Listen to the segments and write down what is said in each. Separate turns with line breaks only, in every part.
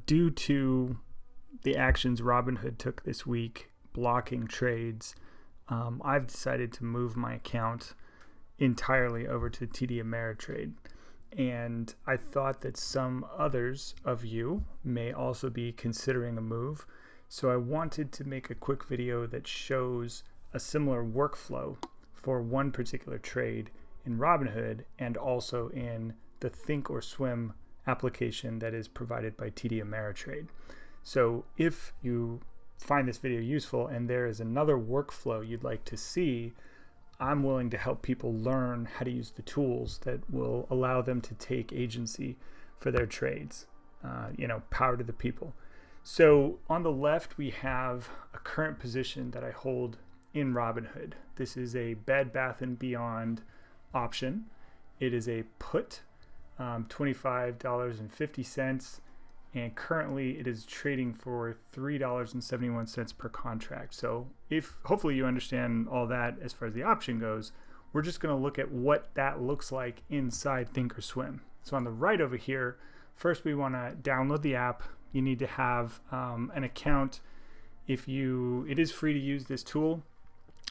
Due to the actions Robinhood took this week, blocking trades, I've decided to move my account entirely over to TD Ameritrade. And I thought that some others of you may also be considering a move. So I wanted to make a quick video that shows a similar workflow for one particular trade in Robinhood and also in the ThinkOrSwim application that is provided by TD Ameritrade. So if you find this video useful and there is another workflow you'd like to see, I'm willing to help people learn how to use the tools that will allow them to take agency for their trades. Power to the people. So on the left, we have a current position that I hold in Robinhood. This is a Bed Bath & Beyond option. It is a put, $25.50, and currently it is trading for $3.71 per contract. So if hopefully you understand all that as far as the option goes, we're just going to look at what that looks like inside ThinkOrSwim. So on the right over here, first we want to download the app. You need to have an account. It is free to use this tool.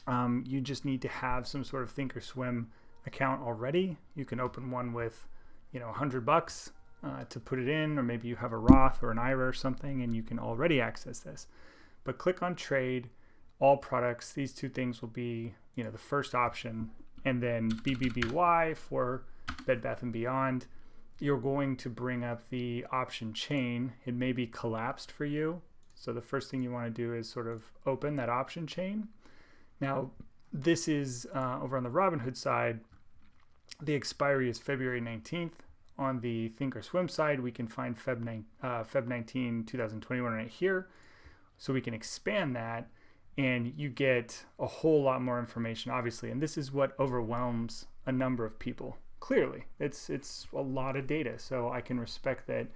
You just need to have some sort of ThinkOrSwim account already. You can open one with $100 to put it in, or maybe you have a Roth or an IRA or something and you can already access this. But click on trade, all products. These two things will be the first option, and then BBBY for Bed Bath & Beyond. You're going to bring up the option chain. It may be collapsed for you, so the first thing you want to do is sort of open that option chain. Now this is over on the Robinhood side. The expiry is February 19th. On the ThinkOrSwim side, we can find Feb 19, 2021 right here. So we can expand that and you get a whole lot more information, obviously. And this is what overwhelms a number of people. Clearly, it's a lot of data. So I can respect that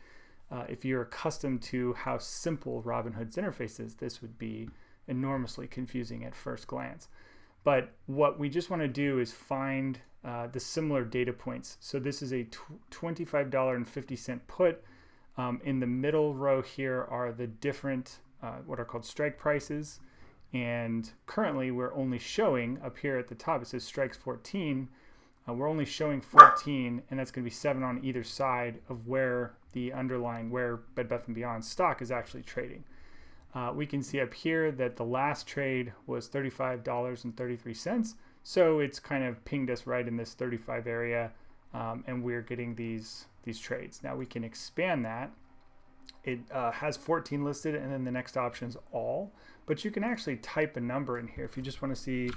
if you're accustomed to how simple Robinhood's interface is, this would be enormously confusing at first glance. But what we just want to do is find the similar data points. So this is a $25.50 put. In the middle row here are the different what are called strike prices. And currently we're only showing up here at the top, it says strikes 14. We're only showing 14, and that's going to be 7 on either side of where the underlying, where Bed Bath & Beyond stock is actually trading. We can see up here that the last trade was $35.33. So it's kind of pinged us right in this 35 area, and we're getting these trades. Now we can expand that. It has 14 listed, and then the next option is all. But you can actually type a number in here. If you just want to see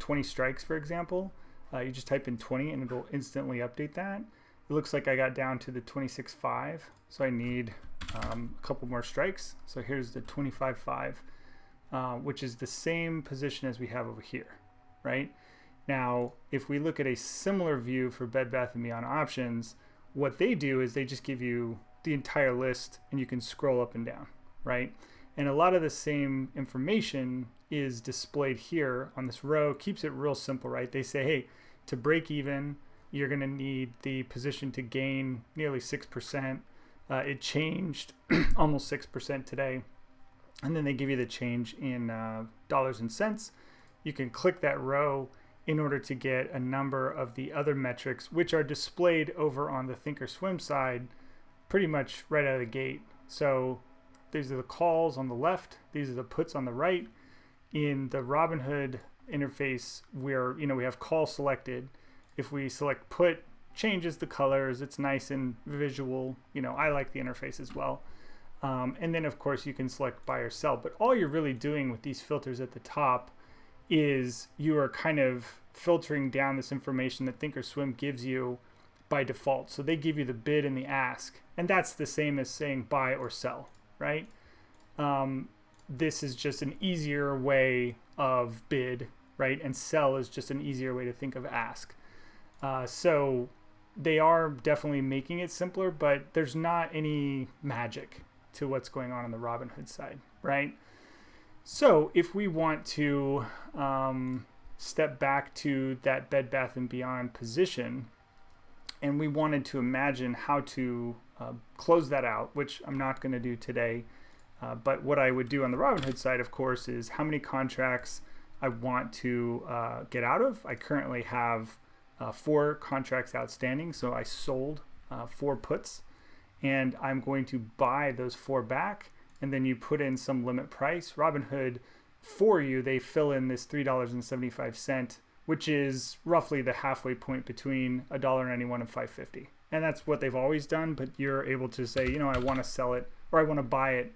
20 strikes, for example, you just type in 20 and it'll instantly update that. It looks like I got down to the 26.5, so I need a couple more strikes. So here's the 25.5, which is the same position as we have over here, right? Now, if we look at a similar view for Bed Bath & Beyond options, what they do is they just give you the entire list and you can scroll up and down, right? And a lot of the same information is displayed here on this row. Keeps it real simple, right? They say, hey, to break even, you're going to need the position to gain nearly 6%. It changed almost 6% today. And then they give you the change in dollars and cents. You can click that row in order to get a number of the other metrics, which are displayed over on the ThinkOrSwim side pretty much right out of the gate. So these are the calls on the left. These are the puts on the right. In the Robinhood interface, we have call selected. If we select put, changes the colors. It's nice and visual. I like the interface as well. And then of course you can select buy or sell. But all you're really doing with these filters at the top is you are kind of filtering down this information that ThinkOrSwim gives you by default. So they give you the bid and the ask, and that's the same as saying buy or sell, right? This is just an easier way of bid, right? And sell is just an easier way to think of ask. So they are definitely making it simpler, but there's not any magic to what's going on the Robinhood side, right? So if we want to step back to that Bed Bath & Beyond position, and we wanted to imagine how to close that out, which I'm not going to do today. But what I would do on the Robinhood side, of course, is how many contracts I want to get out of. I currently have 4 contracts outstanding, so I sold 4 puts, and I'm going to buy those 4 back, and then you put in some limit price. Robinhood, for you, they fill in this $3.75, which is roughly the halfway point between $1.91 and $5.50. And that's what they've always done, but you're able to say, you know, I want to sell it, or I want to buy it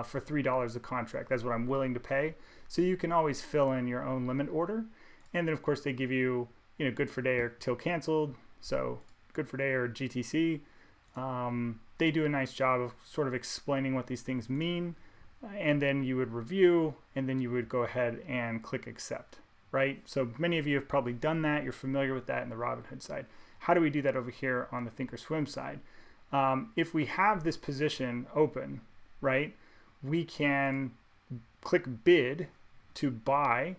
for $3 a contract. That's what I'm willing to pay. So you can always fill in your own limit order. And then of course they give you, you know, good for day or till canceled. So good for day or GTC. They do a nice job of sort of explaining what these things mean. And then you would review, and then you would go ahead and click accept, right? So many of you have probably done that. You're familiar with that in the Robinhood side. How do we do that over here on the ThinkOrSwim side? If we have this position open, right, we can click bid to buy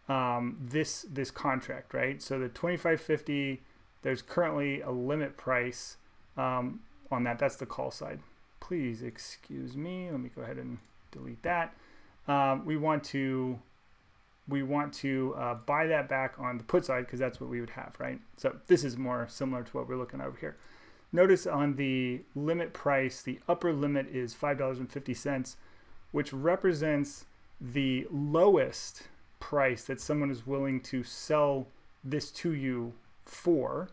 this contract, right? So the 25.50, there's currently a limit price on that. That's the call side. Please excuse me. Let me go ahead and delete that. We want to buy that back on the put side because that's what we would have, right? So this is more similar to what we're looking at over here. Notice on the limit price, the upper limit is $5.50, which represents the lowest price that someone is willing to sell this to you for,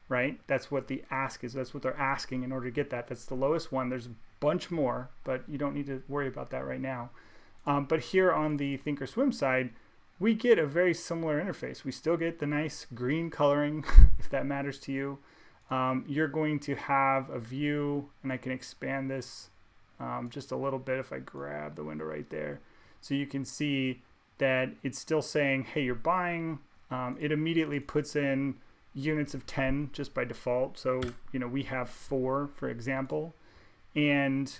right? That's what the ask is. That's what they're asking in order to get that. That's the lowest one. There's a bunch more, but you don't need to worry about that right now. But here on the ThinkOrSwim side, we get a very similar interface. We still get the nice green coloring, if that matters to you. You're going to have a view, and I can expand this just a little bit if I grab the window right there. So you can see that it's still saying, hey, you're buying. It immediately puts in units of 10 just by default. So, you know, we have 4, for example, and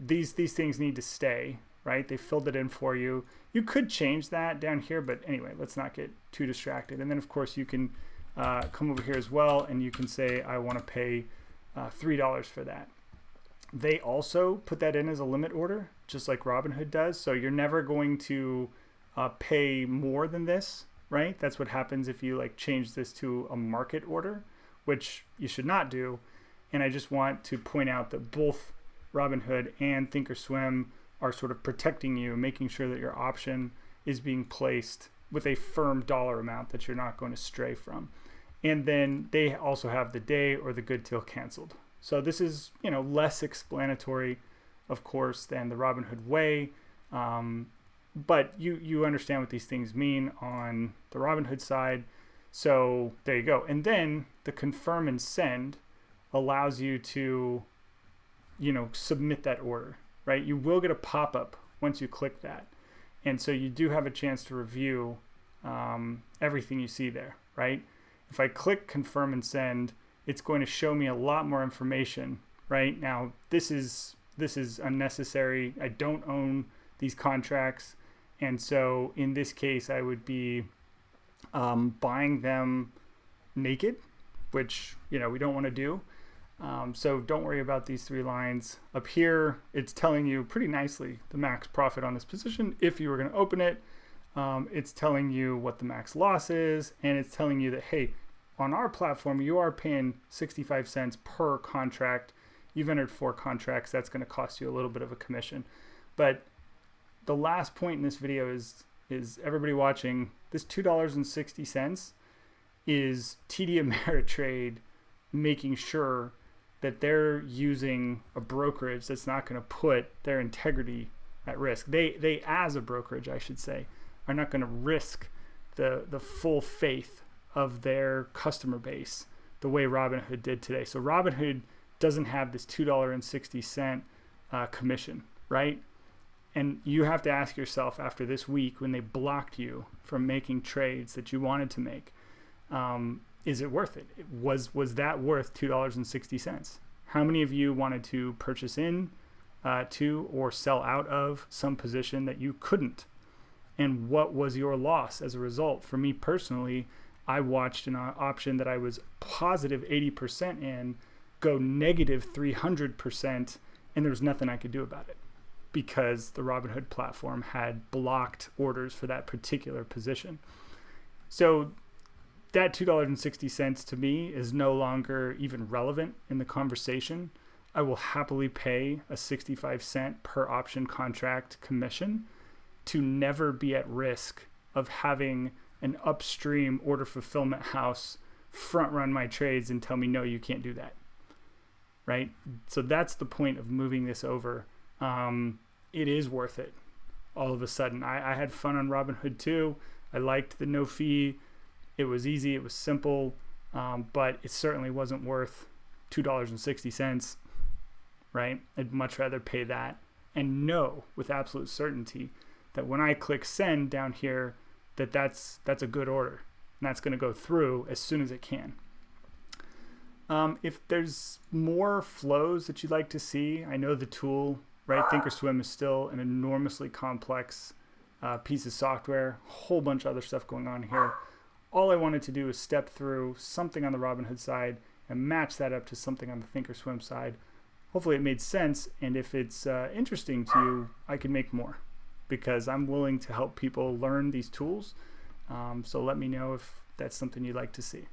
these things need to stay, right? They filled it in for you. You could change that down here, but anyway, let's not get too distracted. And then of course you can come over here as well, and you can say, I want to pay $3 for that. They also put that in as a limit order, just like Robinhood does. So you're never going to pay more than this, right? That's what happens if you like change this to a market order, which you should not do. And I just want to point out that both Robinhood and ThinkOrSwim are sort of protecting you, making sure that your option is being placed with a firm dollar amount that you're not going to stray from. And then they also have the day or the good till canceled. So this is, you know, less explanatory, of course, than the Robinhood way. But you understand what these things mean on the Robinhood side. So there you go. And then the confirm and send allows you to, you know, submit that order, right? You will get a pop-up once you click that. And so you do have a chance to review everything you see there, right? If I click confirm and send, it's going to show me a lot more information, right? Now, this is unnecessary. I don't own these contracts. And so in this case, I would be buying them naked, which, you know, we don't want to do. So don't worry about these 3 lines. Up here, it's telling you pretty nicely the max profit on this position if you were going to open it. It's telling you what the max loss is, and it's telling you that, hey, on our platform, you are paying 65 cents per contract. You've entered 4 contracts. That's going to cost you a little bit of a commission. But the last point in this video is everybody watching, this $2.60 is TD Ameritrade making sure that they're using a brokerage that's not going to put their integrity at risk. They as a brokerage, I should say, are not going to risk the full faith of their customer base the way Robinhood did today. So Robinhood doesn't have this $2.60 commission, right? And you have to ask yourself after this week, when they blocked you from making trades that you wanted to make, is it worth it? Was that worth $2.60? How many of you wanted to purchase in to or sell out of some position that you couldn't? And what was your loss as a result? For me personally, I watched an option that I was positive 80% in go negative 300%, and there was nothing I could do about it because the Robinhood platform had blocked orders for that particular position. So that $2.60 to me is no longer even relevant in the conversation. I will happily pay a 65-cent per option contract commission to never be at risk of having an upstream order fulfillment house front run my trades and tell me, no, you can't do that. Right? So that's the point of moving this over. It is worth it. All of a sudden, I had fun on Robinhood too. I liked the no fee. It was easy. It was simple, but it certainly wasn't worth $2.60. Right? I'd much rather pay that and know with absolute certainty that when I click send down here, that's a good order and that's going to go through as soon as it can. If there's more flows that you'd like to see, I know the tool, right? ThinkOrSwim is still an enormously complex piece of software, a whole bunch of other stuff going on here. All I wanted to do is step through something on the Robinhood side and match that up to something on the ThinkOrSwim side. Hopefully it made sense, and if it's interesting to you, I can make more because I'm willing to help people learn these tools. So let me know if that's something you'd like to see.